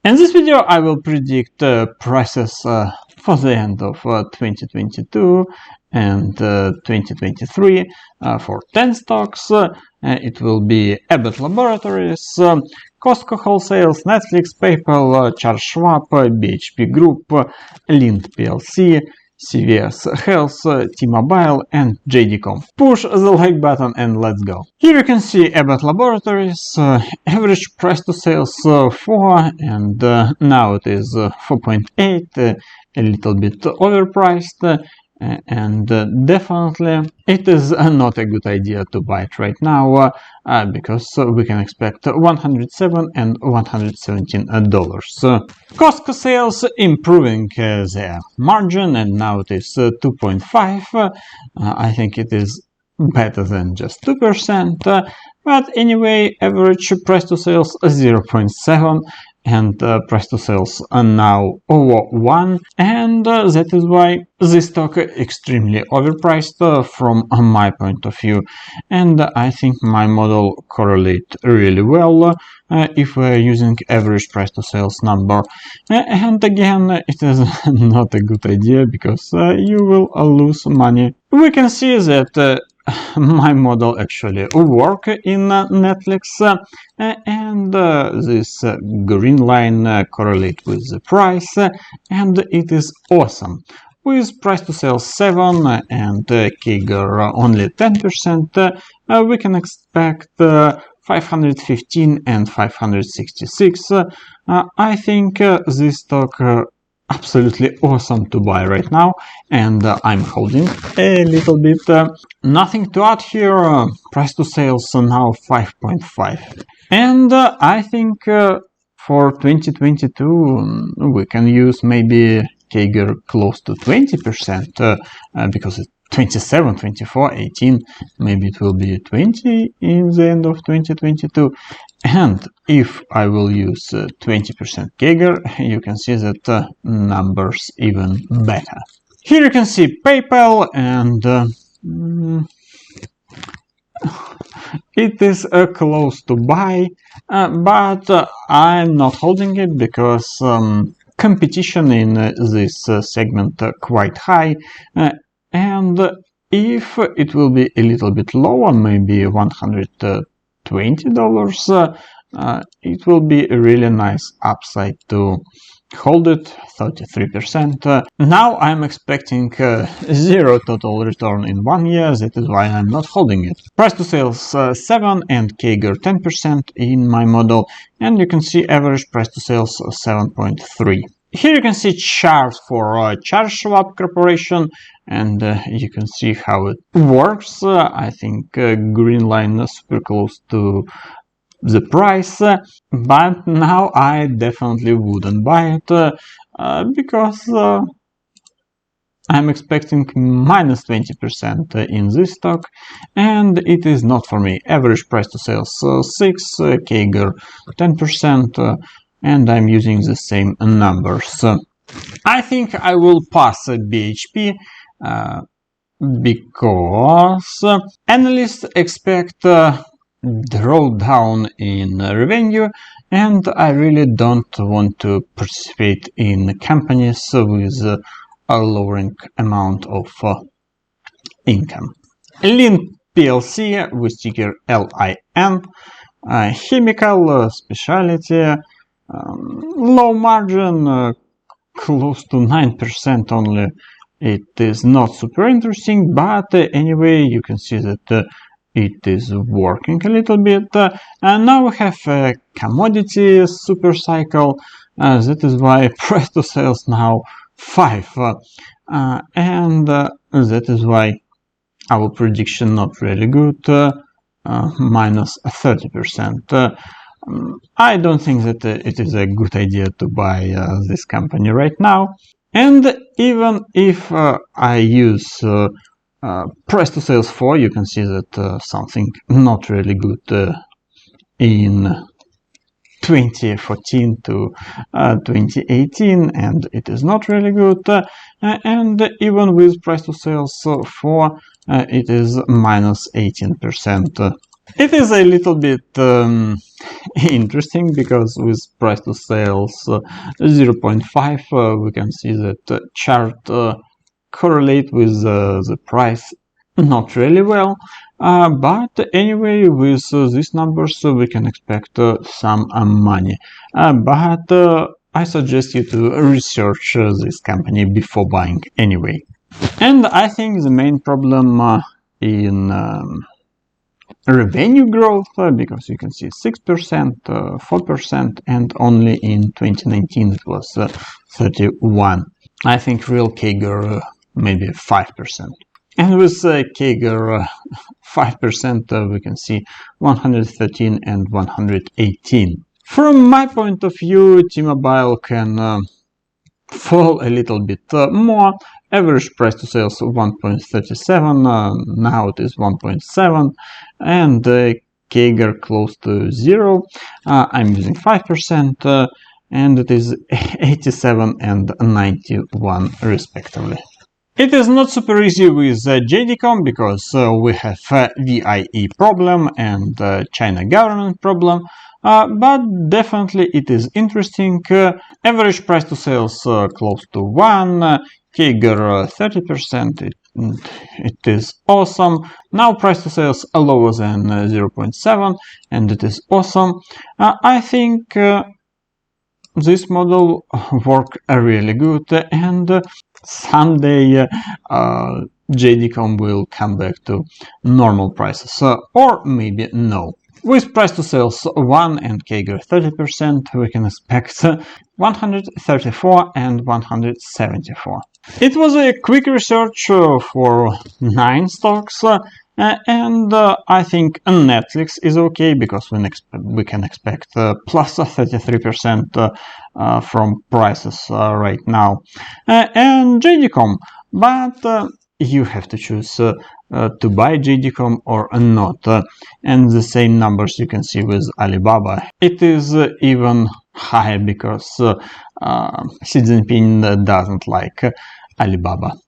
In this video, I will predict prices for the end of 2022 and 2023 for 10 stocks. It will be Abbott Laboratories, Costco Wholesale, Netflix, PayPal, Schwab, BHP Group Linde PLC, CVS Health, T-Mobile, and JD.com. Push the like button and let's go. Here you can see Abbott Laboratories, average price to sales 4, and now it is 4.8, a little bit overpriced. And definitely it is not a good idea to buy it right now because we can expect $107 and $117. Costco sales improving their margin, and now it is 2.5. I think it is better than just 2%, but anyway, average price to sales 0.7. and price to sales are now over 1, and that is why this stock is extremely overpriced from my point of view, and I think my model correlates really well if we're using average price to sales number. And again, it is not a good idea because you will lose money. We can see that my model actually work in Netflix, and this green line correlate with the price, and it is awesome. With price to sales 7 and CAGR only 10%, we can expect 515 and 566. I think this stock absolutely awesome to buy right now, and I'm holding a little bit. Nothing to add here. Price to sales now 5.5, and I think for 2022 we can use maybe CAGR close to 20%, because it's 27, 24, 18, maybe it will be 20 in the end of 2022. And if I will use 20% CAGR, you can see that numbers even better. Here you can see PayPal, and it is close to buy, but I'm not holding it because competition in this segment quite high, and if it will be a little bit lower, maybe $120, it will be a really nice upside to hold it, 33%. Now I'm expecting 0 total return in 1 year, that is why I'm not holding it. Price to sales 7 and CAGR 10% in my model, and you can see average price to sales 7.3. Here you can see charts for Schwab Corporation, and you can see how it works. I think green line is super close to the price, but now I definitely wouldn't buy it because I'm expecting minus 20% in this stock, and it is not for me. Average price to sales 6, CAGR 10%, and I'm using the same numbers. I think I will pass BHP because analysts expect drawdown in revenue, and I really don't want to participate in companies with a lowering amount of income. Linde PLC with ticker LIN, chemical specialty, low margin, close to 9% only. It is not super interesting, but anyway, you can see that it is working a little bit. And now we have a commodity super cycle. That is why price to sales now 5, and that is why our prediction not really good, minus 30%. I don't think that it is a good idea to buy this company right now. And even if I use price to sales 4, you can see that something not really good in 2014 to 2018, and it is not really good. And even with price to sales 4, it is minus 18%. It is a little bit interesting because with price to sales 0.5 we can see that chart correlate with the price not really well, but anyway with these numbers we can expect some money, but I suggest you to research this company before buying anyway. And I think the main problem in revenue growth, because you can see 6%, 4%, and only in 2019 it was 31. I think real CAGR maybe 5%. And with CAGR 5%, we can see 113 and 118. From my point of view, T-Mobile can fall a little bit more. Average price to sales 1.37, now it is 1.7, and CAGR close to 0. I'm using 5%, and it is 87 and 91 respectively. It is not super easy with JD.com because we have VIE problem and China government problem, but definitely it is interesting. Average price to sales close to 1, CAGR 30%, it is awesome. Now price to sales lower than 0.7, and it is awesome. I think this model work really good, and someday JD.com will come back to normal prices, or maybe no. With price to sales 1 and CAGR 30%, we can expect 134 and 174. It was a quick research for 9 stocks, and I think Netflix is okay because we can expect plus 33% from prices right now, and JD.com, but you have to choose to buy JD.com or not, and the same numbers you can see with Alibaba. It is even higher because Xi Jinping doesn't like Alibaba.